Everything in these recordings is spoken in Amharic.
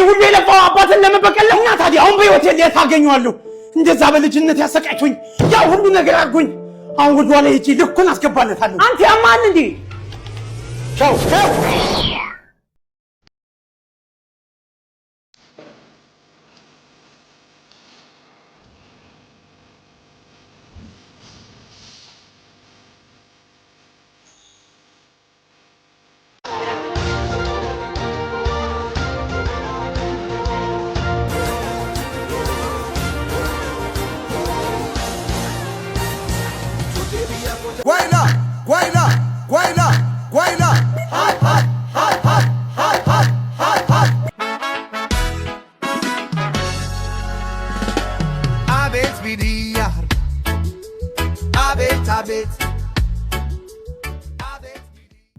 ሁሉ የለፋው አባትን ለመበቀል እና ታዲያ አሁን በህይወት ታገኘዋለሁ። እንደዛ በልጅነት ያሰቃይቶኝ ያ ሁሉ ነገር አድርጎኝ አሁን ወደ ኋላ ሄጄ ልኩን አስገባለታለሁ። አንተ ያማል እንዴ? ቻው ቻው።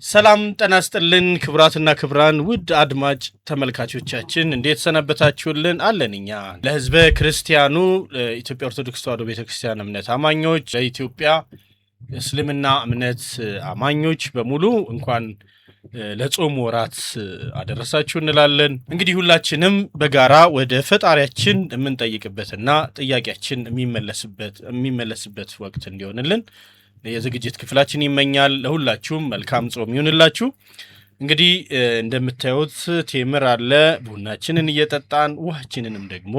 ሰላም ጤና ይስጥልን ክብራትና ክብራን ውድ አድማጭ ተመልካቾቻችን እንዴት ሰነበታችሁልን? አለንኛ ለህዝበ ክርስቲያኑ ኢትዮጵያ ኦርቶዶክስ ተዋሕዶ ቤተክርስቲያን እምነት አማኞች ለኢትዮጵያ እስልምና እምነት አማኞች በሙሉ እንኳን ለጾም ወራት አደረሳችሁ እንላለን። እንግዲህ ሁላችንም በጋራ ወደ ፈጣሪያችን የምንጠይቅበትና ጥያቄያችን የሚመለስበት ወቅት እንዲሆንልን የዝግጅት ክፍላችን ይመኛል። ለሁላችሁም መልካም ጾም ይሁንላችሁ። እንግዲህ እንደምታዩት ቴምር አለ። ቡናችንን እየጠጣን ውሃችንንም ደግሞ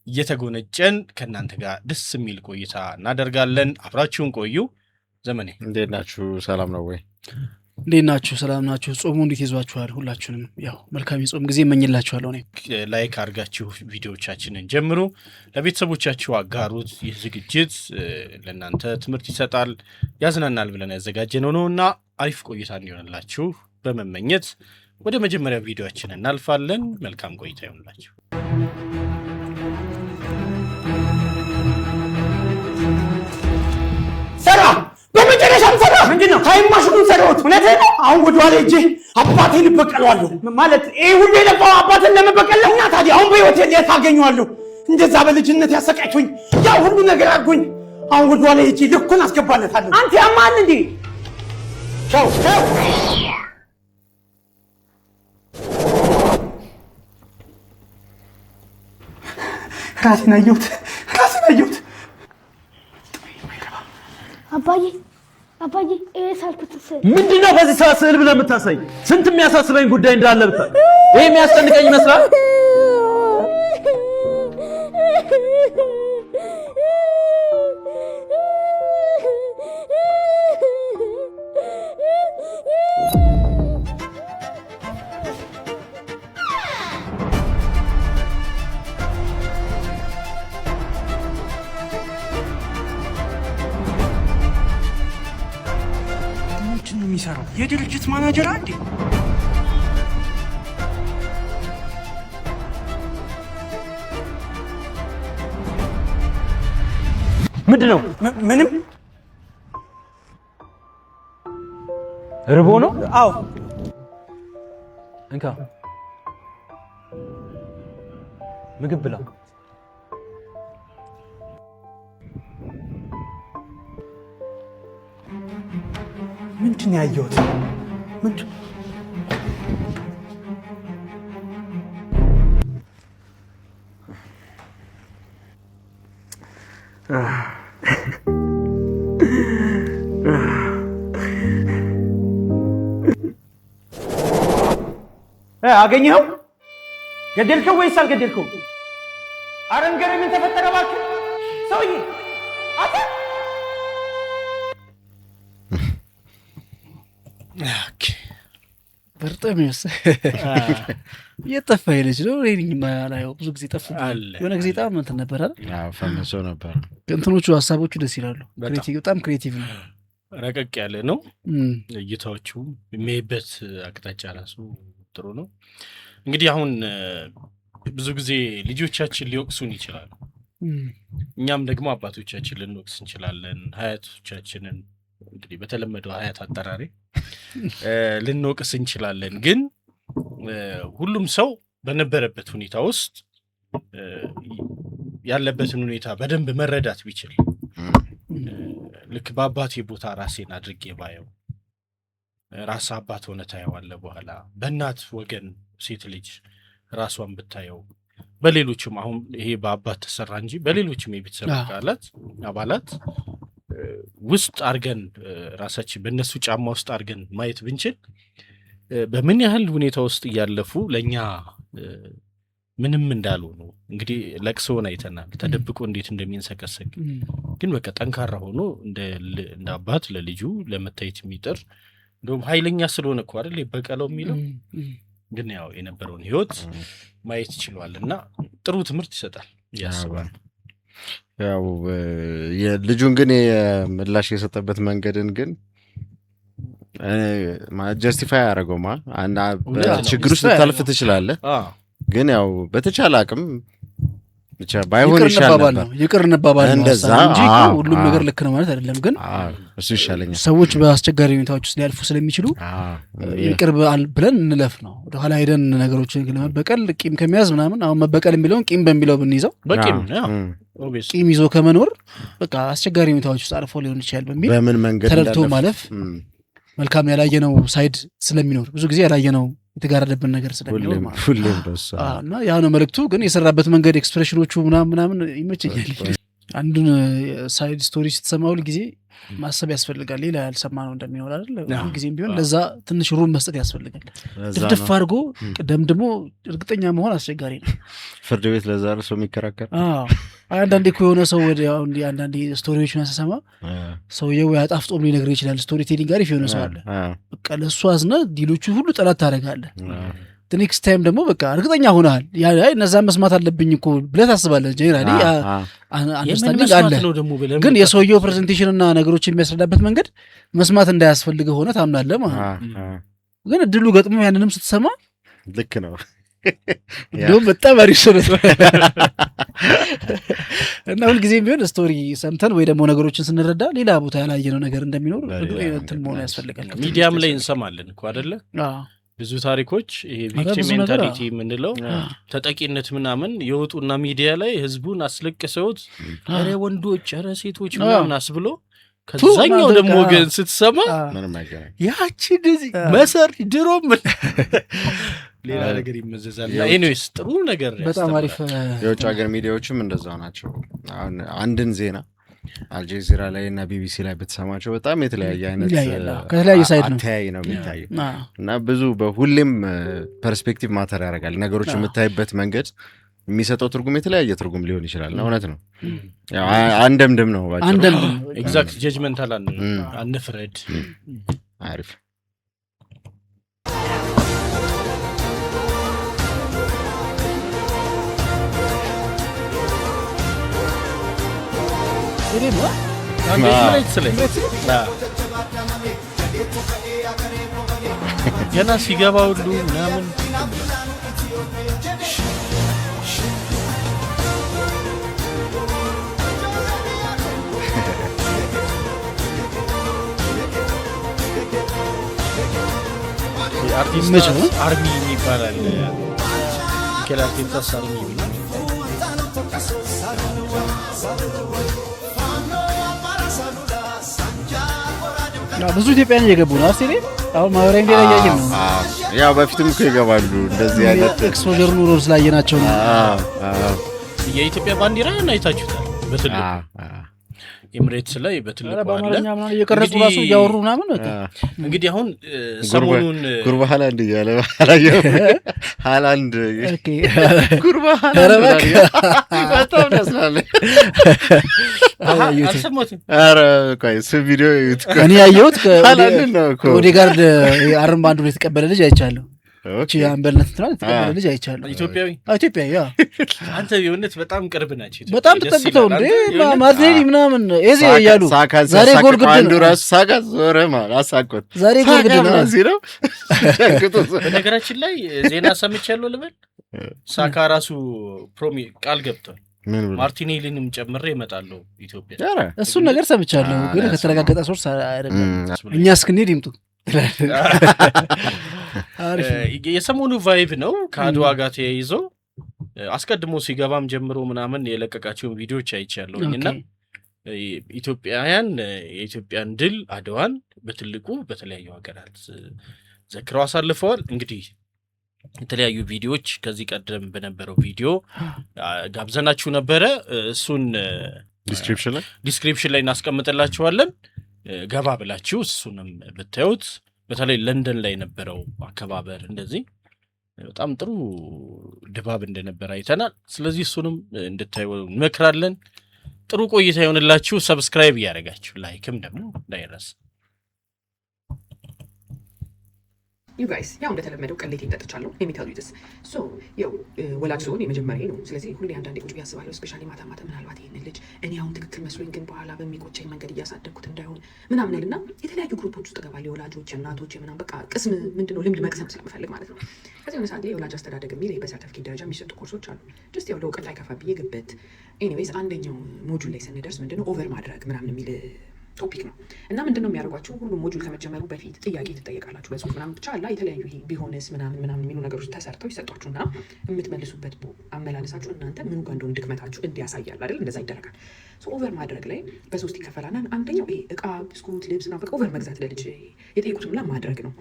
እየተጎነጨን ከእናንተ ጋር ደስ የሚል ቆይታ እናደርጋለን። አብራችሁን ቆዩ። ዘመኔ እንዴት ናችሁ? ሰላም ነው ወይ? እንዴት ናችሁ? ሰላም ናችሁ? ጾሙ እንዴት ይዟችኋል? ሁላችሁንም ያው መልካም የጾም ጊዜ እመኝላችኋለሁ። እኔ ላይክ አድርጋችሁ ቪዲዮዎቻችንን ጀምሩ፣ ለቤተሰቦቻችሁ አጋሩት። ይህ ዝግጅት ለእናንተ ትምህርት ይሰጣል፣ ያዝናናል ብለን ያዘጋጀነው ነው እና አሪፍ ቆይታ እንዲሆንላችሁ በመመኘት ወደ መጀመሪያ ቪዲዮችን እናልፋለን። መልካም ቆይታ ይሆንላችሁ። ሰራ በመጨረሻም ሰራ። ምንድነው? ታይማሽኑን ሰራሁት። እውነትህ ነው። አሁን ወደ ኋላ ሄጄ አባቴን እበቀለዋለሁ። ማለት ሁሉ የለፋው አባትን ለመበቀል እና ታዲያ አሁን በህይወት ታገኘዋለሁ። እንደዛ በልጅነት ያሰቃይቶኝ ያ ሁሉ ነገር አድርጎኝ አሁን ወደ ኋላ ሄጄ ልኩን አስገባለታለሁ። አንተ ያማል እንዴ? ቻው ቻው። ራሴን አየሁት። አባዬ ሳልኩት ምንድነው በዚህ ሰዓት ስዕል ብለህ የምታሳይ? ስንት የሚያሳስበኝ ጉዳይ እንዳለ ብታይ ይሄ የሚያስጨንቀኝ ይመስላል? የሚሰራው የድርጅት ማናጀር አንዴ ምንድነው? ምንም ርቦ ነው? አዎ እንካ ምግብ ብላ። ምንድን ያየሁት? ምንድን አገኘኸው? ገደልከው ወይስ አልገደልከው? ኧረ ንገረኝ፣ ምን ተፈጠረ እባክህ ሰውዬ? አታ በርጠሚውስ የጠፋ ልጅ ነው። ሬኒኛው ብዙ ጊዜ ጠፋ አለ። የሆነ ጊዜ ጣም እንትን ነበር አይደል? አዎ ፈንሶ ነበር። እንትኖቹ ሐሳቦቹ ደስ ይላሉ። ክሬቲቭ በጣም ክሬቲቭ ነው። ረቀቅ ያለ ነው። እይታዎቹ የሚሄበት አቅጣጫ ራሱ ጥሩ ነው። እንግዲህ አሁን ብዙ ጊዜ ልጆቻችን ሊወቅሱን ይችላሉ። እኛም ደግሞ አባቶቻችን ልንወቅስ እንችላለን። ሀያቶቻችንን እንግዲህ በተለመደው ሀያት አጠራሪ ልንወቅስ እንችላለን። ግን ሁሉም ሰው በነበረበት ሁኔታ ውስጥ ያለበትን ሁኔታ በደንብ መረዳት ቢችል ልክ በአባቴ ቦታ ራሴን አድርጌ ባየው ራስ አባት ሆነ ታየዋለህ። በኋላ በእናት ወገን ሴት ልጅ ራሷን ብታየው በሌሎችም አሁን ይሄ በአባት ተሰራ እንጂ በሌሎችም የቤተሰብ አባላት ውስጥ አድርገን ራሳችን በእነሱ ጫማ ውስጥ አድርገን ማየት ብንችል በምን ያህል ሁኔታ ውስጥ እያለፉ ለእኛ ምንም እንዳልሆኑ እንግዲህ ለቅሶውን አይተናል። ተደብቆ እንዴት እንደሚንሰቀሰቅ ግን በቃ ጠንካራ ሆኖ እንደ አባት ለልጁ ለመታየት የሚጥር እንደውም ኃይለኛ ስለሆነ እኮ አይደል በቀለው የሚለው ግን ያው የነበረውን ህይወት ማየት ይችላል እና ጥሩ ትምህርት ይሰጣል ያስባል። ያው የልጁን ግን ምላሽ የሰጠበት መንገድን ግን ጀስቲፋይ አደረገውማ እና ችግር ውስጥ ልታልፍ ትችላለህ ግን ያው በተቻለ አቅም ብቻ ባይሆን ይሻላል ነው ይቅር እንባባል ነው እንጂ ሁሉም ነገር ልክ ነው ማለት አይደለም። ግን እሱ ይሻለኛል ሰዎች በአስቸጋሪ ሁኔታዎች ውስጥ ሊያልፉ ስለሚችሉ ይቅር ብለን እንለፍ ነው። ወደ ኋላ ሄደን ነገሮችን ለመበቀል ቂም ከመያዝ ምናምን አሁን መበቀል የሚለውን ቂም በሚለው ብንይዘው ቂም ይዞ ከመኖር በቃ አስቸጋሪ ሁኔታዎች ውስጥ አልፎ ሊሆን ይችላል በሚል በምን መንገድ ተረድቶ ማለፍ መልካም ያላየነው ሳይድ ስለሚኖር ብዙ ጊዜ ያላየነው የተጋረደብን ነገር ስለሚኖር ሁሌም እና ያ ነው መልእክቱ። ግን የሰራበት መንገድ ኤክስፕሬሽኖቹ ምናምን ይመቸኛል። አንዱን ሳይድ ስቶሪ ስትሰማ ሁል ጊዜ ማሰብ ያስፈልጋል። ሌላ ያልሰማነው እንደሚኖር አይደል? ሁል ጊዜም ቢሆን ለዛ ትንሽ ሩም መስጠት ያስፈልጋል። ድፍድፍ አድርጎ ደምድሞ እርግጠኛ መሆን አስቸጋሪ ነው። ፍርድ ቤት ለዛ ነው ሰው የሚከራከር። አንዳንዴ እኮ የሆነ ሰው ወደ አንዳንዴ ስቶሪዎችን ስሰማ ሰውየው ያጣፍጦም ሊነግርህ ይችላል። ስቶሪ ቴሊንግ አሪፍ የሆነ ሰው አለ። በቃ ለእሱ አዝነህ ዲሎቹ ሁሉ ጠላት ታደርጋለህ። ኔክስት ታይም ደግሞ በቃ እርግጠኛ ሆነሃል እነዛን መስማት አለብኝ እኮ ብለህ ታስባለህ። ጀነራሊ አንደርስታንዲንግ አለ። ግን የሰውየው ፕሬዘንቴሽን እና ነገሮችን የሚያስረዳበት መንገድ መስማት እንዳያስፈልግህ ሆነ ታምናለህ ማለት ነው። ግን እድሉ ገጥሞ ያንንም ስትሰማ ልክ ነው እንደውም በጣም አሪፍ ሰው ነው እና ሁልጊዜም ቢሆን ስቶሪ ሰምተን ወይ ደግሞ ነገሮችን ስንረዳ ሌላ ቦታ ያላየነው ነገር እንደሚኖር እንትን መሆን ያስፈልጋል። ሚዲያም ላይ እንሰማለን እኮ አይደለ? ብዙ ታሪኮች ይሄ ቪክቲም ሜንታሊቲ የምንለው ተጠቂነት ምናምን የወጡና ሚዲያ ላይ ህዝቡን አስለቅሰውት ኧረ ወንዶች ኧረ ሴቶች ምናምን አስብሎ ከዛኛው ደግሞ ግን ስትሰማ ያቺ እንደዚህ መሰር ድሮም ሌላ ነገር ይመዘዛል። ኤኒዌይስ ጥሩ ነገር በጣም አሪፍ። የውጭ ሀገር ሚዲያዎችም እንደዛው ናቸው። አንድን ዜና አልጀዚራ ላይ እና ቢቢሲ ላይ ብትሰማቸው በጣም የተለያየ አይነት ከተለያየ ሳይድ ነው አተያይ ነው የሚታየው እና ብዙ በሁሌም ፐርስፔክቲቭ ማተር ያደርጋል። ነገሮች የምታይበት መንገድ የሚሰጠው ትርጉም የተለያየ ትርጉም ሊሆን ይችላል። እውነት ነው። ያው አንደምድም ነው ባጭሩ። አንደምድም ኤግዛክት ጀጅመንታል አንፍረድ። አሪፍ ገና ሲገባ ሁሉ ምናምን አርቲስት አርሚ ይባላል። ከላቲንታስ አርሚ ይባላል። ብዙ ኢትዮጵያውያን እየገቡ ነው አርሴ ላይ አሁን ማህበራዊ ሚዲያ ላይ እያየን ነው። ያው በፊትም እኮ ይገባሉ እንደዚህ አይነት ኤክስፖዠር ኑሮ ስላየናቸው ነው። የኢትዮጵያ ባንዲራ አይታችሁታል በትልቁ ኤምሬትስ ላይ በትልቁ አለ። እየቀረጹ ራሱ እያወሩ ምናምን እንግዲህ አሁን ሰሞኑን ጉርባ ሃላንድ እያለ ሃላንድ ጉርባ ሃላንድ በጣም ደስላለ አልሰማሁትም። ኧረ ቆይ እሱ ቪዲዮ እኔ ያየሁት ሃላንድ ነው እኮ ኦዴጋርድ አርም ባንዱ ላይ የተቀበለ ልጅ አይቻለሁ። እቺ አንበልነት እንትናል የተቀበለ ልጅ አይቻለሁ። ኢትዮጵያዊ አንተ የሆነት በጣም ቅርብ ናቸው። በጣም ተጠቅተው እንዴ ማድሪድ ምናምን ኤዜ ያያሉ። ዛሬ ጎል ግድ ነው ራሱ ሳካ ዞረ ማለት አሳቆት ዛሬ ጎል ግድ ነው ሲለው በነገራችን ላይ ዜና ሰምቻለሁ ልበል። ሳካ ራሱ ቃል ገብቷል ማርቲኔሊንም ጨምሬ እመጣለሁ ኢትዮጵያ። እሱን ነገር ሰምቻለሁ ግን ከተረጋገጠ ሶርስ አይደለም። እኛ እስክንሄድ ይምጡ። የሰሞኑ ቫይብ ነው ከአድዋ ጋር ተያይዞ አስቀድሞ ሲገባም ጀምሮ ምናምን የለቀቃቸውን ቪዲዮዎች አይቻለሁኝና ኢትዮጵያውያን የኢትዮጵያን ድል አድዋን በትልቁ በተለያዩ ሀገራት ዘክረው አሳልፈዋል። እንግዲህ የተለያዩ ቪዲዮዎች ከዚህ ቀደም በነበረው ቪዲዮ ጋብዘናችሁ ነበረ። እሱን ዲስክሪፕሽን ላይ እናስቀምጥላችኋለን። ገባ ብላችሁ እሱንም ብታዩት፣ በተለይ ለንደን ላይ የነበረው አከባበር እንደዚህ በጣም ጥሩ ድባብ እንደነበረ አይተናል። ስለዚህ እሱንም እንድታዩ እንመክራለን። ጥሩ ቆይታ ይሆንላችሁ። ሰብስክራይብ እያደረጋችሁ ላይክም ደግሞ እንዳይረሳ። ዩ ጋይስ ያው እንደተለመደው ቀሌት ይጠጥቻለሁ የሚታሉ ይተስ ሶ ያው ወላጅ ሲሆን የመጀመሪያ ነው። ስለዚህ ሁሌ አንዳንዴ ቁጭ ያስባለሁ ስፔሻሊ ማታ ማታ ምናልባት ይሄን ልጅ እኔ አሁን ትክክል መስሎኝ ግን በኋላ በሚቆጨኝ መንገድ እያሳደግኩት እንዳይሆን ምናምን እልና የተለያዩ ግሩፖች ውስጥ እገባለሁ። የወላጆች የእናቶች ምናምን በቃ ቅስም ምንድነው ልምድ መቅሰም ስለምፈልግ ማለት ነው። ከዚህ የሆነ ሰዓት የወላጅ አስተዳደግ የሚል በሰርተፊኬት ደረጃ የሚሰጡ ኮርሶች አሉ። ጀስት ያው ለእውቀት አይከፋ ብዬ ግበት ኤኒዌይስ አንደኛው ሞጁል ላይ ስንደርስ ምንድነው ኦቨር ማድረግ ምናምን የሚል ቶፒክ ነው እና ምንድነው የሚያደርጓችሁ ሁሉም ሞጁል ከመጀመሩ በፊት ጥያቄ ትጠየቃላችሁ በጽሁፍ ምናምን ብቻ አላ የተለያዩ ይሄ ቢሆንስ ምናምን የሚሉ ነገሮች ተሰርተው ይሰጧችሁና የምትመልሱበት አመላለሳችሁ እናንተ ምኑ ጋር እንደሆነ ድክመታችሁ እንዲያሳያል አይደል? እንደዛ ይደረጋል። ኦቨር ማድረግ ላይ በሶስት ይከፈላል። አንደኛው ይሄ እቃ፣ ብስኩት፣ ልብስ ምናምን በቃ ኦቨር መግዛት ለልጅ የጠየቁትን ምላ ማድረግ ነው።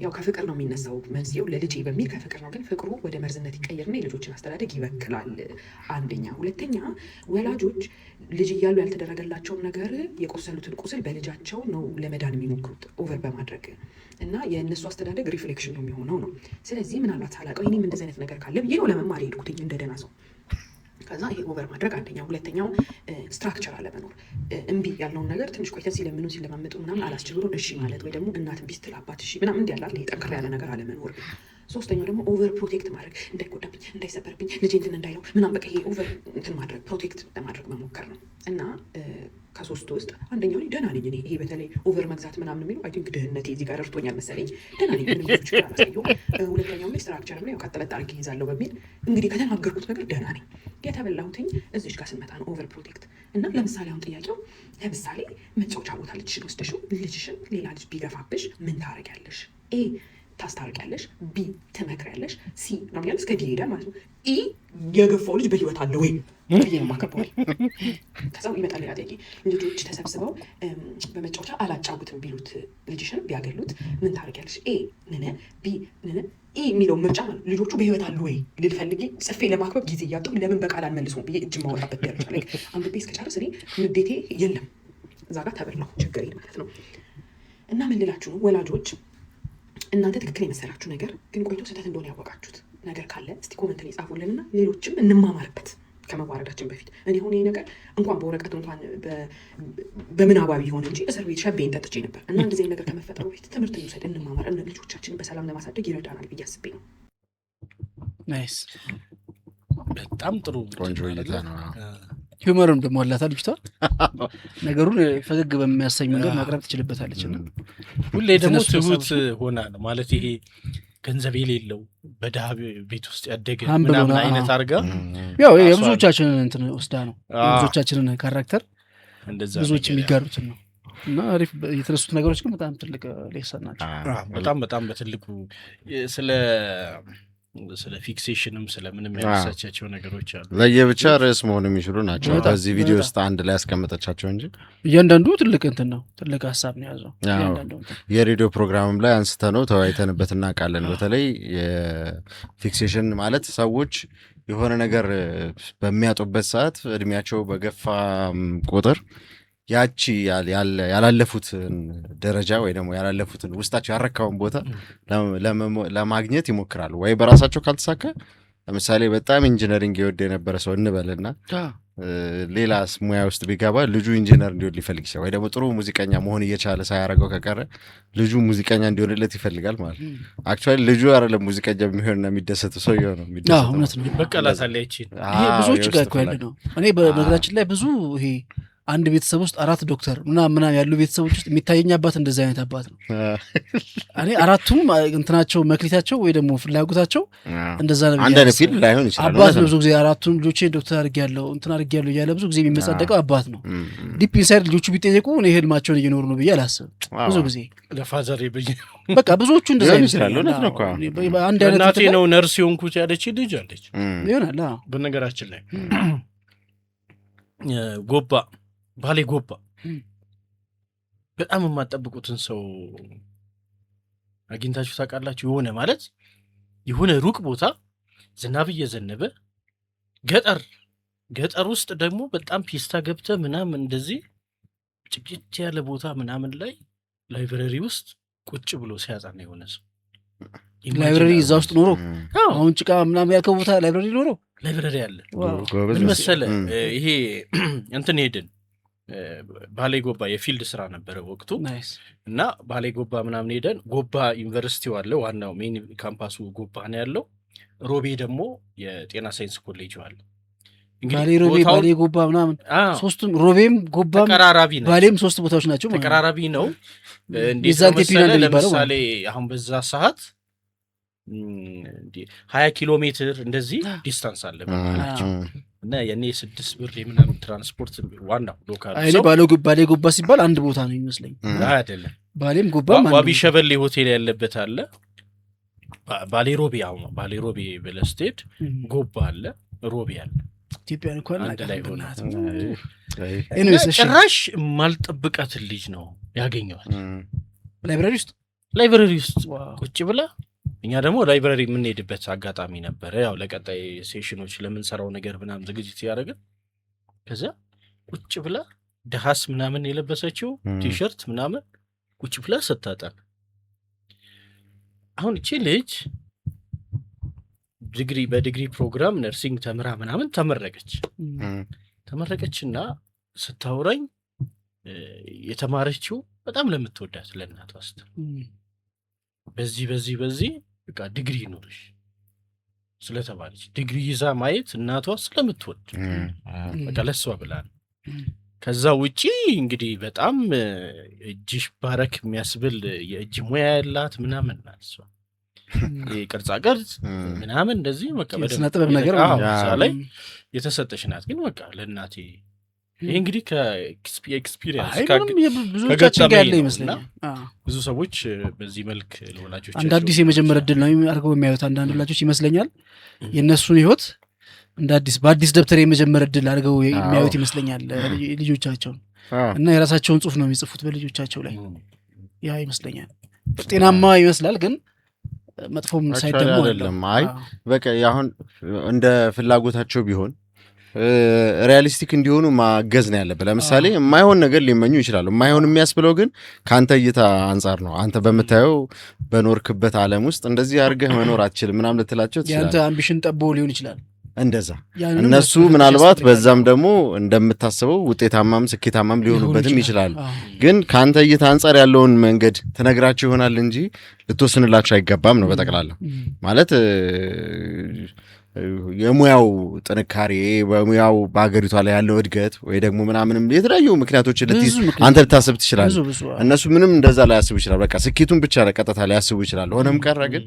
ያው ከፍቅር ነው የሚነሳው መንስኤው ለልጅ በሚል ከፍቅር ነው። ግን ፍቅሩ ወደ መርዝነት ይቀየርና የልጆችን አስተዳደግ ይበክላል። አንደኛ። ሁለተኛ ወላጆች ልጅ እያሉ ያልተደረገላቸውን ነገር የቆሰሉትን ቁስል በልጃቸው ነው ለመዳን የሚሞክሩት ኦቨር በማድረግ እና የእነሱ አስተዳደግ ሪፍሌክሽን ነው የሚሆነው ነው። ስለዚህ ምናልባት ሳላውቀው እኔም እንደዚህ አይነት ነገር ካለ ብዬ ነው ለመማር የሄድኩትኝ እንደደህና ሰው። ከዛ ይሄ ኦቨር ማድረግ አንደኛው። ሁለተኛው ስትራክቸር አለመኖር፣ እምቢ ያልነውን ነገር ትንሽ ቆይተን ሲለምኑ ሲለማመጡ ምናምን አላስችግሩን እሺ ማለት ወይ ደግሞ እናት እምቢ ስትል አባት እሺ ምናምን እንዲያላል ይሄ ጠንከር ያለ ነገር አለመኖር። ሶስተኛው ደግሞ ኦቨር ፕሮቴክት ማድረግ፣ እንዳይጎዳብኝ እንዳይሰበርብኝ ልጄ እንትን እንዳይለው ምናምን በቃ ይሄ ኦቨር እንትን ማድረግ ፕሮቴክት ለማድረግ መሞከር ነው። እና ከሶስቱ ውስጥ አንደኛው ላይ ደህና ነኝ እኔ። ይሄ በተለይ ኦቨር መግዛት ምናምን የሚለው አይ ቲንክ ድህነቴ እዚህ ጋር ረድቶኛል መሰለኝ። ደህና ነኝ ምንም ችግር አላሳየሁም። ሁለተኛው ላይ ስትራክቸር ላይ ያው ቀጥለጥ አድርጌ ይዛለሁ በሚል እንግዲህ ከተናገርኩት ነገር ደህና ነኝ። የተበላሁትኝ እዚች ጋር ስንመጣ ነው ኦቨር ፕሮቴክት። እና ለምሳሌ አሁን ጥያቄው ለምሳሌ መጫወቻ ቦታ ልጅሽን ወስደሽው ልጅሽን ሌላ ልጅ ቢገፋብሽ ምን ታረጊያለሽ? ኤ ታስታርቂያለሽ፣ ቢ ትመክሪያለሽ፣ ሲ ነው ያለ እስከ ዲ ይሄዳል ማለት ነው። ኢ የገፋው ልጅ በህይወት አለ ወይ ብዬ ነው የማከብረው። ከዛው ይመጣል ሌላ ጥያቄ። ልጆች ተሰብስበው በመጫወቻ አላጫውትም ቢሉት ልጅሽን ቢያገሉት ምን ታደርጊያለሽ? ኤ ንነ፣ ቢ ንነ፣ ኢ የሚለው ምርጫ ማለት ልጆቹ በህይወት አሉ ወይ ልል ፈልጌ ጽፌ ለማክበብ ጊዜ እያጣሁ ለምን በቃል አልመልሰውም ብዬ እጅ ማወጣበት ደረጃ ላይ አንብቤ እስከጨርስ እኔ ንዴቴ የለም እዛ ጋር ተበላሁ ችግር ማለት ነው። እና ምን ልላችሁ ነው ወላጆች፣ እናንተ ትክክል የመሰላችሁ ነገር ግን ቆይቶ ስህተት እንደሆነ ያወቃችሁት ነገር ካለ እስቲ ኮመንት ላይ ጻፉልንና ሌሎችም እንማማርበት ከመዋረዳችን በፊት። እኔ አሁን ይሄ ነገር እንኳን በወረቀት እንኳን በምናባቢ ሆነ እንጂ እስር ቤት ሸቤን ጠጥቼ ነበር እና እንደዚህ ነገር ከመፈጠሩ በፊት ትምህርት እንውሰድ፣ እንማማር፣ ልጆቻችንን በሰላም ለማሳደግ ይረዳናል ብዬ አስቤ ነው። ናይስ፣ በጣም ጥሩ ቆንጆ እይታ ነው። ሂውመርም ደግሞ አላታ ልጅቷ ነገሩን ፈገግ በሚያሰኝ መንገድ ማቅረብ ትችልበታለች። ሁሌ ደግሞ ትሁት ሆና ነው ማለት ይሄ ገንዘብ የሌለው በድሃ ቤት ውስጥ ያደገ ምናምን አይነት አድርጋ ያው የብዙዎቻችንን እንትን ወስዳ ነው የብዙዎቻችንን ካራክተር ብዙዎች የሚጋሩትን ነው። እና አሪፍ የተነሱት ነገሮች ግን በጣም ትልቅ ሌሰን ናቸው። በጣም በጣም በትልቁ ስለ ፊክሴሽንም ስለምንም ያነሳቻቸው ነገሮች አሉ። ለየብቻ ርዕስ መሆን የሚችሉ ናቸው። በዚህ ቪዲዮ ውስጥ አንድ ላይ ያስቀመጠቻቸው እንጂ እያንዳንዱ ትልቅ እንትን ነው፣ ትልቅ ሀሳብ ነው ያዘው። የሬዲዮ ፕሮግራምም ላይ አንስተ ነው ተወያይተንበት እናውቃለን። በተለይ የፊክሴሽን ማለት ሰዎች የሆነ ነገር በሚያጡበት ሰዓት እድሜያቸው በገፋ ቁጥር ያቺ ያላለፉትን ደረጃ ወይ ደግሞ ያላለፉትን ውስጣቸው ያረካውን ቦታ ለማግኘት ይሞክራሉ። ወይ በራሳቸው ካልተሳካ ለምሳሌ በጣም ኢንጂነሪንግ የወደ የነበረ ሰው እንበልና ሌላ ሙያ ውስጥ ቢገባ ልጁ ኢንጂነር እንዲሆን ሊፈልግ ይችላል። ወይ ደግሞ ጥሩ ሙዚቀኛ መሆን እየቻለ ሳያደርገው ከቀረ ልጁ ሙዚቀኛ እንዲሆንለት ይፈልጋል ማለት ነው። አክቹዋሊ ልጁ አይደለም ሙዚቀኛ የሚሆንና የሚደሰቱ ሰው ነው የሚደሰቱ። እውነት ነው። በቀላታለ ይቺ ይሄ ብዙዎች ጋር እኮ ያለ ነው። እኔ በነገራችን ላይ ብዙ ይሄ አንድ ቤተሰብ ውስጥ 4 ዶክተር ምናምን ያሉ ቤተሰቦች ውስጥ የሚታየኝ አባት እንደዚህ አይነት አባት ነው። እኔ አራቱም እንትናቸው መክሊታቸው ወይ ደግሞ ፍላጎታቸው እንደዛ ነው። አንድ ፊልም ላይሆን ይችላል አባት ነው ብዙ ጊዜ አራቱም ልጆቼ ዶክተር አድርጌያለሁ እንትን አድርጌያለሁ እያለ ብዙ ጊዜ የሚመጻደቀው አባት ነው። ዲፕ ኢንሳይድ ልጆቹ ቢጠየቁ እኔ ህልማቸውን እየኖሩ ነው ብዬ አላስብም። ብዙ ጊዜ ለፋዘር ይብኝ በቃ ብዙዎቹ እንደዛ ይችላል። እውነት ነው እኮ አንድ አይነት እናቴ ነው ነርስ የሆንኩት ያለች ልጅ አለች ይሆናል። በነገራችን ላይ ጎባ ባሌ ጎባ በጣም የማጠብቁትን ሰው አግኝታችሁ ታውቃላችሁ? የሆነ ማለት የሆነ ሩቅ ቦታ ዝናብ እየዘነበ ገጠር ውስጥ ደግሞ በጣም ፒስታ ገብተ ምናምን እንደዚህ ጭቅጭት ያለ ቦታ ምናምን ላይ ላይብረሪ ውስጥ ቁጭ ብሎ ሲያጠና የሆነ ሰው ላይብረሪ እዛ ውስጥ ኖሮ አሁን ጭቃ ምናምን ያልከው ቦታ ላይብረሪ ኖሮ ላይብረሪ አለ። ምን መሰለህ ይሄ እንትን ሄድን ባሌ ጎባ የፊልድ ስራ ነበረ ወቅቱ እና ባሌ ጎባ ምናምን ሄደን ጎባ ዩኒቨርሲቲው አለ ዋናው ሜን ካምፓሱ ጎባ ነው ያለው። ሮቤ ደግሞ የጤና ሳይንስ ኮሌጅ አለ። ባሌ ጎባ ምናምን ሶስቱም ሮቤም ጎባም ተቀራራቢ ነው። ባሌም ሶስት ቦታዎች ናቸው ተቀራራቢ ነው። እንዴት ነው ለምሳሌ አሁን በዛ ሰዓት 20 ኪሎ ሜትር እንደዚህ ዲስታንስ አለ ማለት እና የኔ 6 ብር የምናምን ትራንስፖርት ዋናው ሎካል አይኔ ባሌ ጎባ ሲባል አንድ ቦታ ነው ይመስለኝ አይደለም። ባሌም ጎባም ዋቢ ሸበሌ ሆቴል ያለበት አለ። ባሌ ሮቤ በለስቴድ ጎባ አለ ሮቤ አለ። ኢትዮጵያ እንኳን አንድ ላይ ሆነ ጭራሽ ማልጠብቃት ልጅ ነው ያገኘዋት ላይብረሪ ውስጥ ቁጭ ብላ። እኛ ደግሞ ላይብረሪ የምንሄድበት አጋጣሚ ነበረ ያው ለቀጣይ ሴሽኖች ለምንሰራው ነገር ምናምን ዝግጅት ያደረግን። ከዛ ቁጭ ብላ ደሃስ ምናምን የለበሰችው ቲሸርት ምናምን ቁጭ ብላ ስታጠና አሁን እቺ ልጅ በዲግሪ ፕሮግራም ነርሲንግ ተምራ ምናምን ተመረቀችና ስታወራኝ የተማረችው በጣም ለምትወዳት ለእናቷ ስትል በዚህ በቃ ዲግሪ ኖርሽ ስለተባለች ዲግሪ ይዛ ማየት እናቷ ስለምትወድ በቃ ለሷ ብላ ነው። ከዛ ውጪ እንግዲህ በጣም እጅሽ ባረክ የሚያስብል የእጅ ሙያ ያላት ምናምን ናት እሷ። ቅርጻ ቅርጽ ምናምን እንደዚህ በቃ በደንብ ነገር ላይ የተሰጠሽ ናት። ግን በቃ ለእናቴ ይሄ እንግዲህ ከኤክስፒሪየንስ ብዙዎቻችን ጋር ያለ ይመስለኛል። ብዙ ሰዎች በዚህ መልክ ለወላጆች አንድ አዲስ የመጀመሪያ ዕድል ነው አድርገው የሚያዩት አንዳንድ ወላጆች ይመስለኛል። የእነሱን ህይወት እንደ አዲስ በአዲስ ደብተር የመጀመሪያ ዕድል አድርገው የሚያዩት ይመስለኛል ልጆቻቸውን እና የራሳቸውን ጽሁፍ ነው የሚጽፉት በልጆቻቸው ላይ ያ ይመስለኛል። ጤናማ ይመስላል ግን መጥፎም ሳይድ ደግሞ አይደለም። አይ በቃ አሁን እንደ ፍላጎታቸው ቢሆን ሪያሊስቲክ እንዲሆኑ ማገዝ ነው ያለበት። ለምሳሌ የማይሆን ነገር ሊመኙ ይችላሉ። የማይሆን የሚያስብለው ግን ከአንተ እይታ አንጻር ነው። አንተ በምታየው በኖርክበት ዓለም ውስጥ እንደዚህ አድርገህ መኖር አትችልም ምናምን ልትላቸው ትችላለህ። ያንተ አምቢሽን ጠቦ ሊሆን ይችላል እንደዛ። እነሱ ምናልባት በዛም ደግሞ እንደምታስበው ውጤታማም ስኬታማም ሊሆኑበትም ይችላሉ። ግን ከአንተ እይታ አንጻር ያለውን መንገድ ትነግራቸው ይሆናል እንጂ ልትወስንላቸው አይገባም ነው በጠቅላላ ማለት። የሙያው ጥንካሬ በሙያው በሀገሪቷ ላይ ያለው እድገት ወይ ደግሞ ምናምንም የተለያዩ ምክንያቶች አንተ ልታስብ ትችላለህ። እነሱ ምንም እንደዛ ላይ ያስቡ ይችላል። በቃ ስኬቱን ብቻ ቀጥታ ላይ ያስቡ ይችላል። ሆነም ቀረ ግን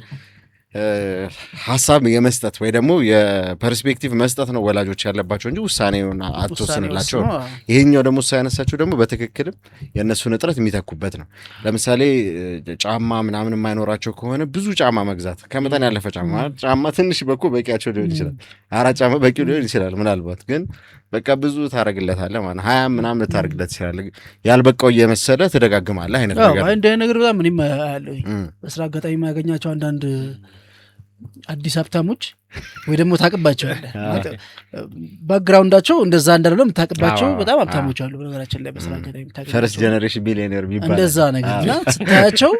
ሀሳብ የመስጠት ወይ ደግሞ የፐርስፔክቲቭ መስጠት ነው ወላጆች ያለባቸው እንጂ ውሳኔውን አትወስንላቸው ነው። ይሄኛው ደግሞ ውሳኔ ያነሳቸው ደግሞ በትክክልም የእነሱን እጥረት የሚተኩበት ነው። ለምሳሌ ጫማ ምናምን የማይኖራቸው ከሆነ ብዙ ጫማ መግዛት፣ ከመጠን ያለፈ ጫማ ትንሽ በኩ በቂያቸው ሊሆን ይችላል። 4 ጫማ በቂ ሊሆን ይችላል ምናልባት። ግን በቃ ብዙ ታረግለታለህ ማለት 20 ምናምን ልታረግለት ይችላል። ያልበቃው እየመሰለ ትደጋግማለህ አይነት ነገር። አይ እንደ ነገር በጣም ምንም አያለሁ። በስራ አጋጣሚ የማገኛቸው አንዳንድ አዲስ ሀብታሞች ወይ ደግሞ ታቅባቸዋለህ ባክግራውንዳቸው እንደዛ እንዳለ የምታቅባቸው በጣም ሀብታሞች አሉ። በነገራችን ላይ በስራ አጋጣሚ ፈርስት ጀነሬሽን ቢሊዮኔር ቢባል እንደዛ ነገርና ስታያቸው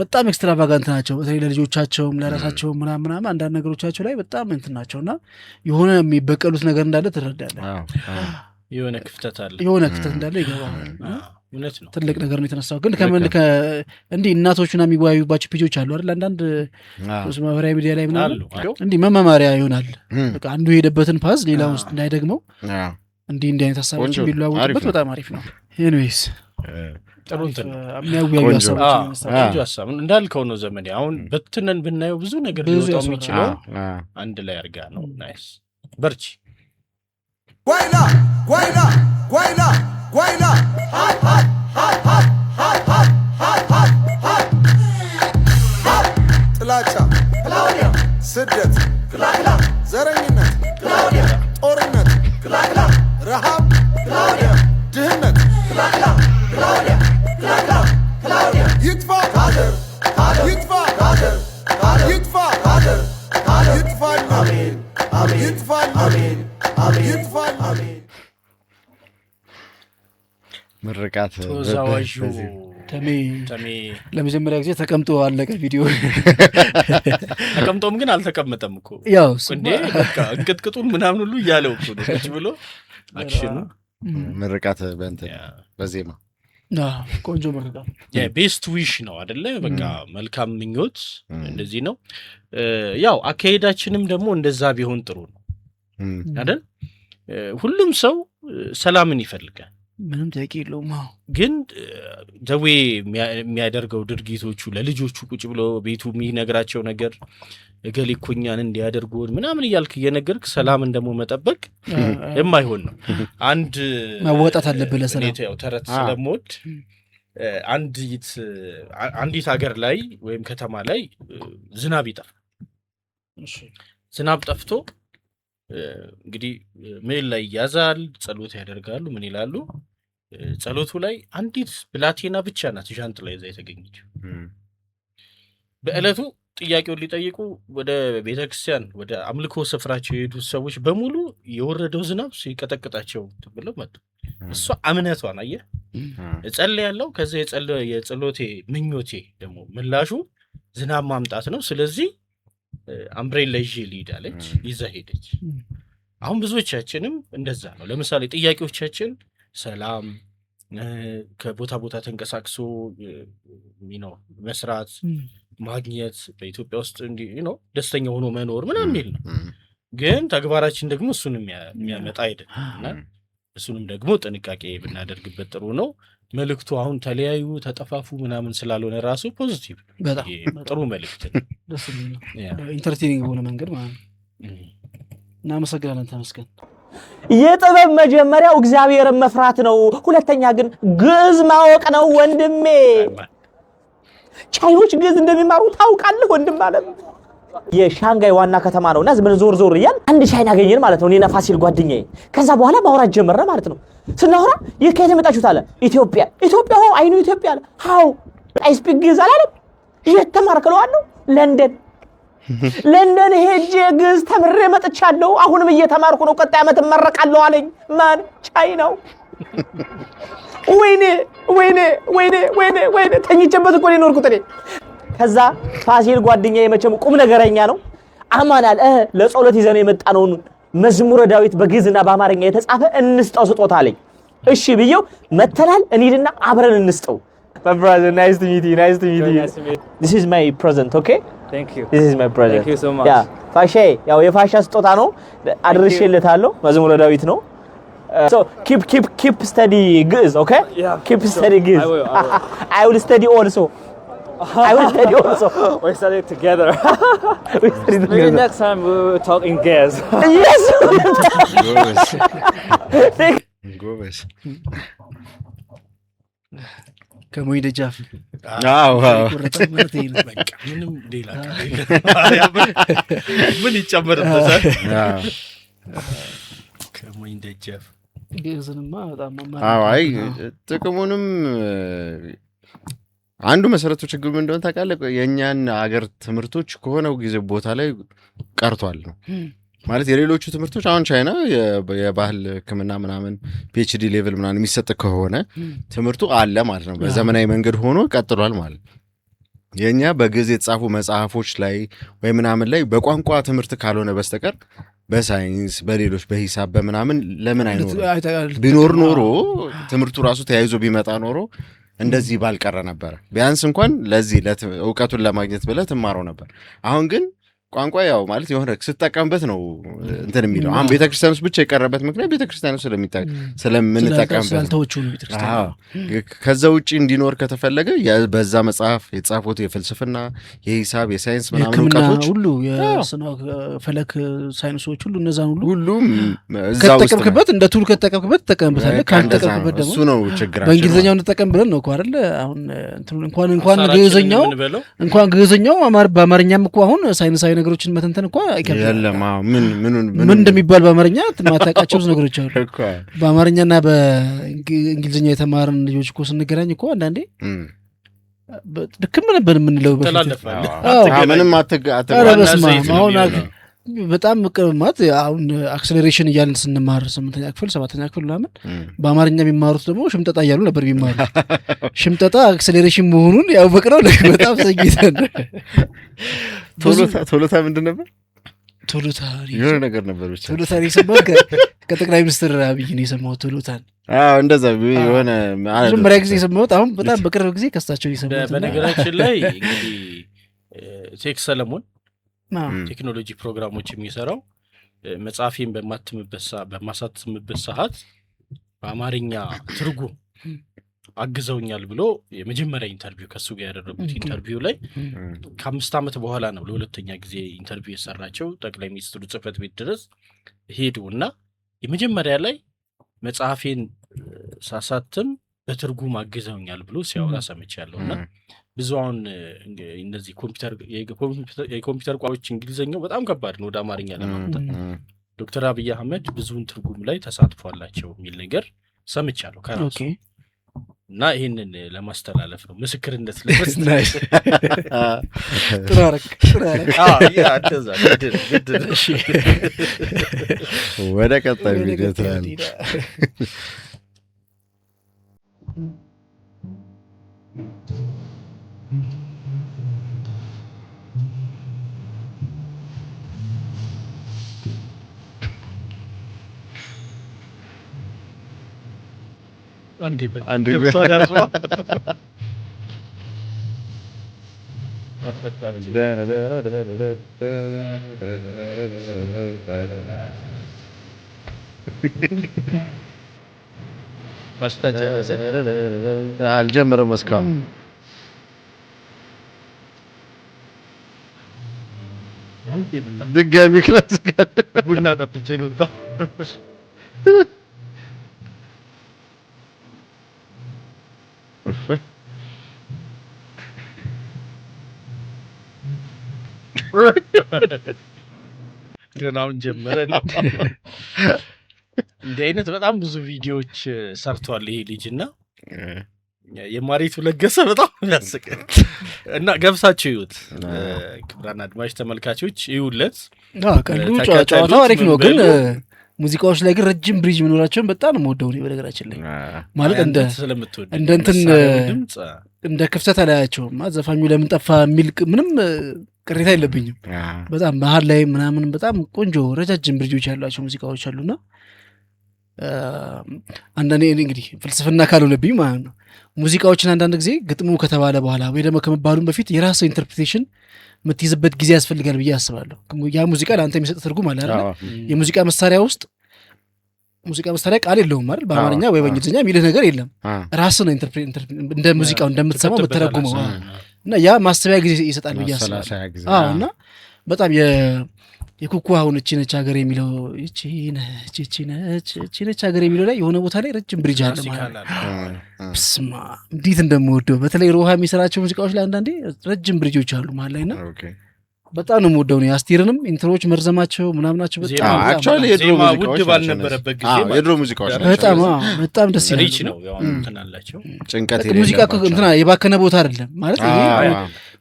በጣም ኤክስትራቫጋንት ናቸው። በተለይ ለልጆቻቸውም ለራሳቸውም ምናምን አንዳንድ ነገሮቻቸው ላይ በጣም እንትን ናቸውና የሆነ የሚበቀሉት ነገር እንዳለ ትረዳለህ። የሆነ ክፍተት እንዳለ ይገባል። እውነት ነው። ትልቅ ነገር ነው የተነሳው። ግን እንዲህ እናቶቹና የሚወያዩባቸው ፔጆች አሉ አይደል? አንዳንድ ማህበራዊ ሚዲያ ላይ ምናምን እንዲህ መመማሪያ ይሆናል። በቃ አንዱ የሄደበትን ፓዝ ሌላ ውስጥ እንዳይደግመው እንዲህ አይነት ሀሳቦች ቢለዋወጡበት በጣም አሪፍ ነው። ኤኒዌይስ ጥሩ እንትን የሚያወያዩ ሀሳብ እንዳልከው ነው። ዘመኔ አሁን በትነን ብናየው ብዙ ነገር ሊወጣው የሚችለው አንድ ላይ አድርጋ ነው። ናይስ በርቺ። ጓይላ ጓይላ ጓይላ ጓይላ ጥላቻ፣ ስደት፣ ዘረኝነት፣ ጦርነት፣ ረሃብ፣ ድህነት ይጥፋ፣ ይጥፋ፣ ይጥፋ ይጥፋል አሜን አሜን ይጥፋል አሜን ምርቃት ተወዛዋዡ ተሜ ለመጀመሪያ ጊዜ ተቀምጦ አለቀ ቪዲዮ። ተቀምጦም ግን አልተቀመጠም እኮ ያው እንዴ በቃ እንቅጥቅጡን ምናምን ሁሉ እያለው እኮ ነው ቁጭ ብሎ አክሽኑ። ምርቃት በዜማ ቆንጆ ምርቃት ቤስት ዊሽ ነው አይደለ? በቃ መልካም ምኞት እንደዚህ ነው። ያው አካሄዳችንም ደግሞ እንደዛ ቢሆን ጥሩ ነው አይደል? ሁሉም ሰው ሰላምን ይፈልጋል፣ ምንም ጥያቄ የለውም። ግን ደዌ የሚያደርገው ድርጊቶቹ ለልጆቹ ቁጭ ብሎ ቤቱ የሚነግራቸው ነገር እገሌ እኮ እኛን እንዲያደርጉን ምናምን እያልክ እየነገርክ ሰላምን ደግሞ መጠበቅ የማይሆን ነው። አንድ መወጣት አለብህ ለሰላም። ያው ተረት ስለምወድ አንዲት ሀገር ላይ ወይም ከተማ ላይ ዝናብ ይጠፋል። ዝናብ ጠፍቶ እንግዲህ ምን ላይ ይያዛል፣ ጸሎት ያደርጋሉ። ምን ይላሉ? ጸሎቱ ላይ አንዲት ብላቴና ብቻ ናት ዣንጥላ ይዛ የተገኘችው። በዕለቱ ጥያቄውን ሊጠይቁ ወደ ቤተክርስቲያን ወደ አምልኮ ስፍራቸው የሄዱት ሰዎች በሙሉ የወረደው ዝናብ ሲቀጠቅጣቸው ብለው መጡ። እሷ እምነቷን አየህ፣ እጸልያለሁ፣ ከዛ የጸሎቴ ምኞቴ ደግሞ ምላሹ ዝናብ ማምጣት ነው፣ ስለዚህ አምብሬላ ይዤ ልሂድ አለች። ይዛ ሄደች። አሁን ብዙዎቻችንም እንደዛ ነው። ለምሳሌ ጥያቄዎቻችን ሰላም፣ ከቦታ ቦታ ተንቀሳቅሶ መስራት፣ ማግኘት፣ በኢትዮጵያ ውስጥ እንዲህ ደስተኛ ሆኖ መኖር ምናምን የሚል ነው። ግን ተግባራችን ደግሞ እሱን የሚያመጣ አይደለም እና እሱንም ደግሞ ጥንቃቄ ብናደርግበት ጥሩ ነው። መልእክቱ አሁን ተለያዩ ተጠፋፉ ምናምን ስላልሆነ ራሱ ፖዚቲቭ ጥሩ መልእክት ደስ የሚል ነው። ኢንተርቴኒንግ በሆነ መንገድ ማለት ነው። እናመሰግናለን። ተመስገን። የጥበብ መጀመሪያው እግዚአብሔርን መፍራት ነው። ሁለተኛ ግን ግዕዝ ማወቅ ነው ወንድሜ። ቻይኖች ግዕዝ እንደሚማሩ ታውቃለህ ወንድም አለም። የሻንጋይ ዋና ከተማ ነውና ዝም ብለን ዞር እያል አንድ ቻይና አገኘን ማለት ነው። እኔና ፋሲል ጓደኛዬ። ከዛ በኋላ ማውራት ጀመረ ማለት ነው። ስናወራ ከየት መጣችሁት አለ። ኢትዮጵያ። አይ ኖ ኢትዮጵያ አለ። ሃው አይ ስፒክ ግዕዝ አላለም። የት ተማርክ እለዋለሁ። ለንደን ሄጄ ግዕዝ ተምሬ መጥቻለሁ። አሁንም እየተማርኩ ነው። ቀጣይ ዓመት እመረቃለሁ አለኝ። ማን? ቻይናው። ወይኔ ተኝቼበት እኮ ነው የኖርኩት እኔ። ከዛ ፋሲል ጓደኛዬ መቼም ቁም ነገረኛ ነው። አማናል ለጸሎት ይዘነው የመጣነውን መዝሙረ ዳዊት በግዕዝና በአማርኛ የተጻፈ እንስጠው ስጦታ አለኝ። እሺ ብየው መተናል። እንሂድና አብረን እንስጠው። My brother, nice to meet you. This is my present, okay? Thank you. This is my present. Thank you so much. Yeah. ፋሼ ያው የፋሻ ስጦታ ነው። አድርሼለታለሁ። መዝሙረ ዳዊት ነው። So keep study ግዕዝ, okay? Yeah. Keep study ግዕዝ. I will study also. We study together. Maybe next time we will talk in Gaz. Yes. ጎበዝ ከሞይ ደጃፍ ምንም ሌላ ምን ይጨመርበታል? ከሞይ ደጃፍ ግዕዝንማ በጣም አይ ጥቅሙንም አንዱ መሰረቱ ችግር ምን እንደሆነ ታውቃለህ? የእኛን አገር ትምህርቶች ከሆነው ጊዜ ቦታ ላይ ቀርቷል ነው ማለት። የሌሎቹ ትምህርቶች አሁን ቻይና የባህል ሕክምና ምናምን ፒኤችዲ ሌቭል ምናምን የሚሰጥ ከሆነ ትምህርቱ አለ ማለት ነው። በዘመናዊ መንገድ ሆኖ ቀጥሏል ማለት። የእኛ በግዕዝ የተጻፉ መጽሐፎች ላይ ወይ ምናምን ላይ በቋንቋ ትምህርት ካልሆነ በስተቀር በሳይንስ በሌሎች በሂሳብ በምናምን ለምን አይኖርም? ቢኖር ኖሮ ትምህርቱ ራሱ ተያይዞ ቢመጣ ኖሮ እንደዚህ ባልቀረ ነበር። ቢያንስ እንኳን ለዚህ እውቀቱን ለማግኘት ብለህ ትማረው ነበር። አሁን ግን ቋንቋ ያው ማለት የሆነ ስትጠቀምበት ነው እንትን የሚለው። አሁን ቤተክርስቲያን ውስጥ ብቻ የቀረበት ምክንያት ቤተክርስቲያን ውስጥ ስለምንጠቀምበት ከዛ ውጭ እንዲኖር ከተፈለገ በዛ መጽሐፍ የተጻፉት የፍልስፍና የሂሳብ የሳይንስ ምናምን እውቀቶች ሁሉ የፈለክ ሳይንሶች ሁሉ እነዛን ሁሉም ከተጠቀምክበት እንደ ቱል ከተጠቀምክበት ትጠቀምበታለህ። ካልተጠቀምክበት ደግሞ እሱ ነው ችግራችን። በእንግሊዝኛው እንጠቀም ብለን ነው እኮ አይደል? አሁን እንኳን ግዕዝኛው በአማርኛም እኮ አሁን ሳይንሳዊ ነገሮችን መተንተን እኮ አይከብድም። ምን እንደሚባል በአማርኛ ማታውቃቸው ብዙ ነገሮች አሉ። በአማርኛና በእንግሊዝኛ የተማርን ልጆች እኮ ስንገናኝ እኮ አንዳንዴ ድክም ነበር የምንለው። ምንም በጣም ቅማት አሁን አክሰለሬሽን እያልን ስንማር 8ኛ ክፍል 7ኛ ክፍል ምናምን በአማርኛ የሚማሩት ደግሞ ሽምጠጣ እያሉ ነበር የሚማሩ። ሽምጠጣ አክሰለሬሽን መሆኑን ያወቅነው በጣም ሰጊተን። ቶሎታ ምንድን ነበር? ቶሎታ የሆነ ነገር ነበር ብቻ ቶሎታ የሰማሁት ከጠቅላይ ሚኒስትር አብይ ነው የሰማሁት ቶሎታን። እንደዛ የሆነ መጀመሪያ ጊዜ የሰማሁት አሁን በጣም በቅርብ ጊዜ ከሳቸው የሰማሁት። በነገራችን ላይ እንግዲህ ቴክ ሰለሞን ቴክኖሎጂ ፕሮግራሞች የሚሰራው መጽሐፌን በማሳትምበት ሰዓት በአማርኛ ትርጉም አግዘውኛል ብሎ የመጀመሪያ ኢንተርቪው ከሱ ጋር ያደረጉት ኢንተርቪው ላይ ከ5 ዓመት በኋላ ነው ለሁለተኛ ጊዜ ኢንተርቪው የሰራቸው። ጠቅላይ ሚኒስትሩ ጽህፈት ቤት ድረስ ሄዱና የመጀመሪያ ላይ መጽሐፌን ሳሳትም በትርጉም አግዘውኛል ብሎ ሲያወራ ሰምቻለሁና ብዙ አሁን እነዚህ የኮምፒውተር ቋንቋዎች እንግሊዘኛው በጣም ከባድ ነው ወደ አማርኛ ለማምጣት። ዶክተር አብይ አህመድ ብዙውን ትርጉም ላይ ተሳትፏላቸው የሚል ነገር ሰምቻለሁ ከራሱ እና ይህንን ለማስተላለፍ ነው ምስክርነት ለመስጠት። ወደ ቀጣይ ቪዲዮ ትላለህ። አንድ አልጀመረም እስካሁን ድጋሚ ክላስ ቡና ጠጥቼ ነው ገናውን ጀመረ። እንዲህ አይነት በጣም ብዙ ቪዲዮዎች ሰርቷል ይሄ ልጅና የማሪቱ ለገሰ በጣም ያስቀል እና ገብሳችሁ ይዩት። ክቡራን አድማጭ ተመልካቾች ይዩለት። ቀልዱ ጨዋታው አሪፍ ነው፣ ግን ሙዚቃዎች ላይ ግን ረጅም ብሪጅ መኖራቸውን በጣም ነው የምወደው። በነገራችን ላይ ማለት እንደ እንትን እንደ ክፍተት አላያቸውም። ዘፋኙ ለምን ጠፋ የሚል ምንም ቅሬታ የለብኝም። በጣም መሀል ላይ ምናምን በጣም ቆንጆ ረጃጅም ብሪጆች ያሏቸው ሙዚቃዎች አሉና አንዳንዴ እንግዲህ ፍልስፍና ካልሆነብኝ ማለት ነው ሙዚቃዎችን አንዳንድ ጊዜ ግጥሙ ከተባለ በኋላ ወይ ደግሞ ከመባሉም በፊት የራሱ ኢንተርፕሬቴሽን የምትይዝበት ጊዜ ያስፈልጋል ብዬ አስባለሁ። ያ ሙዚቃ ለአንተ የሚሰጥ ትርጉም አለ አይደል? የሙዚቃ መሳሪያ ውስጥ ሙዚቃ መሳሪያ ቃል የለውም አይደል? በአማርኛ ወይ በእንግሊዝኛ የሚልህ ነገር የለም። ራስህ ነው እንደ ሙዚቃው እንደምትሰማው የምትተረጉመው እና ያ ማሰቢያ ጊዜ ይሰጣል ብዬ አስባለሁ። እና በጣም የኩኩ አሁን እቺ ነች ሀገር የሚለው እቺ ነች ሀገር የሚለው ላይ የሆነ ቦታ ላይ ረጅም ብሪጅ አለ ማለት ነው። ስማ እንዴት እንደምወደው በተለይ ሮሃ የሚሰራቸው ሙዚቃዎች ላይ አንዳንዴ ረጅም ብሪጆች አሉ ማለት ላይ እና በጣም ነው የምወደው ነው። አስቴርንም ኢንትሮዎች መርዘማቸው ምናምናቸው በጣም አክቹአሊ የድሮ ሙዚቃዎች ባልነበረበት ጊዜ የድሮ ሙዚቃዎች በጣም ደስ ይላል። ሪች ነው ያው እንትናላቸው ጭንቀት ሙዚቃ እንትና የባከነ ቦታ አይደለም ማለት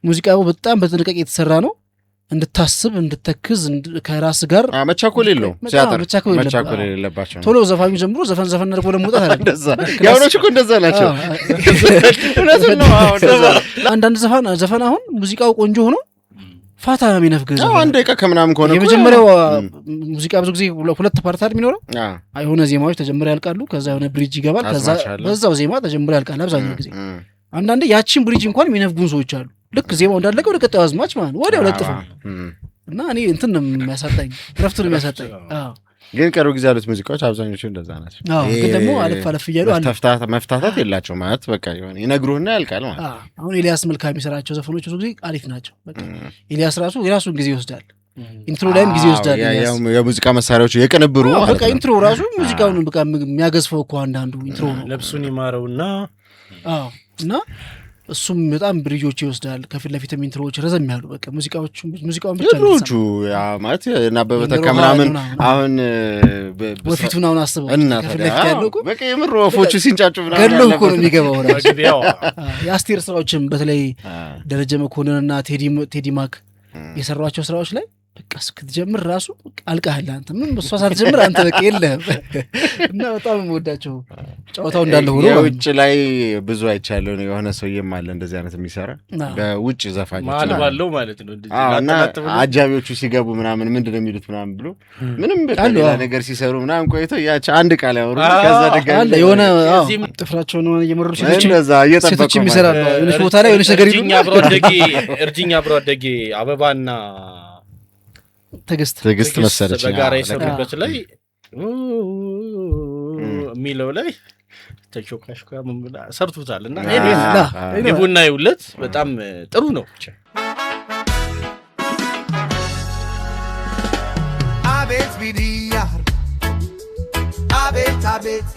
ሙዚቃው በጣም በጥንቃቄ የተሰራ ነው። እንድታስብ እንድተክዝ ከራስ ጋር መቻኮል የለው ሲያጠር መቻኮል የሌለባቸው ቶሎ ዘፋኙ ጀምሮ ዘፈን አድርጎ ለመውጣት አይደለም። ያውኖች እኮ እንደዛ ናቸው። አንዳንድ ዘፈን አሁን ሙዚቃው ቆንጆ ሆኖ ፋታ የሚነፍግ አንድ ደቂቃ ከምናምን ከሆነ የመጀመሪያው ሙዚቃ ብዙ ጊዜ 2 ፓርት አይደል የሚኖረው? የሆነ ዜማዎች ተጀምረው ያልቃሉ፣ ከዛ የሆነ ብሪጅ ይገባል፣ ከዛ በዛው ዜማ ተጀምረው ያልቃል አብዛኛው ጊዜ። አንዳንዴ ያቺን ብሪጅ እንኳን የሚነፍጉን ሰዎች አሉ። ልክ ዜማው እንዳለቀ ወደ ቀጣዩ አዝማች ማለት ነው ወዲያው ለጥፉ እና እኔ እንትን ነው የሚያሳጣኝ፣ ረፍት ነው የሚያሳጣኝ። ግን ቅርብ ጊዜ ያሉት ሙዚቃዎች አብዛኞቹ እንደዛ ናቸው። ግን ደግሞ አለፍ እያሉ መፍታታት የላቸው ማለት በቃ የሆነ ይነግሩህና ያልቃል ማለት። አሁን ኤልያስ መልካ የሚሰራቸው ዘፈኖች ብዙ ጊዜ አሪፍ ናቸው። በቃ ኤልያስ ራሱ የራሱን ጊዜ ይወስዳል፣ ኢንትሮ ላይም ጊዜ ይወስዳል። የሙዚቃ መሳሪያዎቹ የቅንብሩ በቃ ኢንትሮ ራሱ ሙዚቃውን በቃ የሚያገዝፈው እኮ አንዳንዱ ኢንትሮ ነው። ነፍሱን ይማረውና እና እሱም በጣም ብሪጆች ይወስዳል። ከፊት ለፊትም ኢንትሮዎች ረዘም ያሉ በቃ ሙዚቃውን ብቻ ድሮቹ ማለት ናበበ ተካ ምናምን አሁን ወፊቱን አሁን አስበው ከፊት ለፊት ያለው እኮ በቃ የምር ወፎቹ ሲንጫጩ ምናምን ገለው እኮ ነው የሚገባው ራሱ። የአስቴር ስራዎችም በተለይ ደረጀ መኮንንና ቴዲ ማክ የሰሯቸው ስራዎች ላይ በቃ እስክትጀምር ራሱ አልቃህል አንተ ምን በሷ ሳትጀምር አንተ በቃ የለህም እና በጣም የምወዳቸው ጨዋታው እንዳለ ሆኖ የውጭ ላይ ብዙ አይቻለሁ ነው የሆነ ሰውዬም አለ እንደዚህ አይነት የሚሰራ በውጭ ዘፋኞች ማለት ባለው ማለት ነው እና አጃቢዎቹ ሲገቡ ምናምን ምንድነው የሚሉት ምናምን ብሎ ምንም በሌላ ነገር ሲሰሩ ምናምን ቆይተው ያቺ አንድ ቃል ያወሩ ከዛ ደጋሚ አለ የሆነ ጥፍራቸውን እየመረሩ ሴቶች የሚሰራሉ የሆነች ቦታ ላይ የሆነች ነገር እርጅኛ አብሮ አደጌ አበባና ትዕግስት መሰለች በጋራ የሰሩበት ላይ የሚለው ላይ ተሾካሽካ ምን ብላ ሰርቱታል እና የቡና ይውለት በጣም ጥሩ ነው አቤት ቢዲያ አቤት